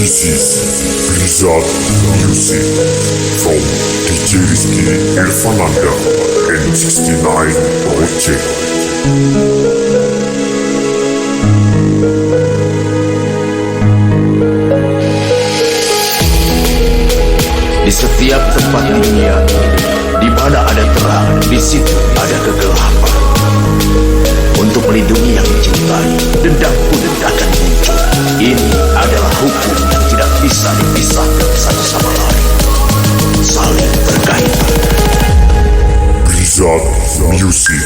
This is Blizzard Music from DJ Rizky Irfananda and 69 Project. Di setiap tempat di dunia, di mana ada terang, di situ ada kegelapan. Untuk melindungi yang dicintai, dendam pun akan muncul. Ini adalah hukum yang tidak bisa dipisahkan satu sama lain, saling berkaitan. Blizzard Music.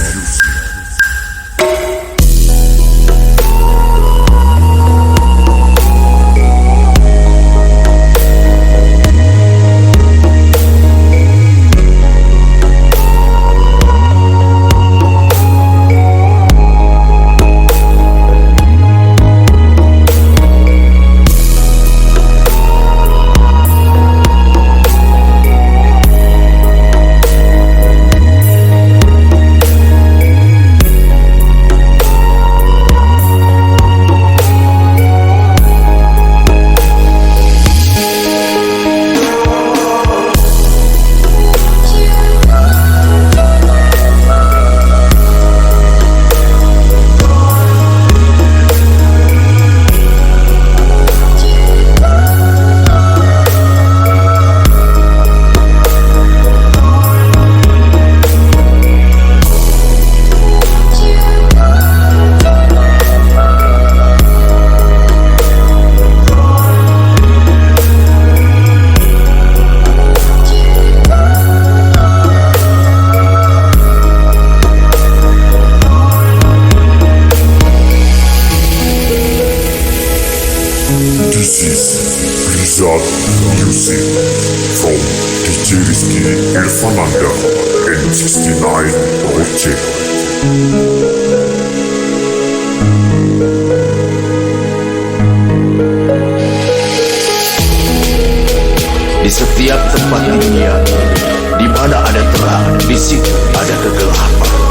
This is Blizzard Music from DJ Rizky Irfananda and 69 Project. Di setiap tempat di dunia, di mana ada terang, di situ ada kegelapan.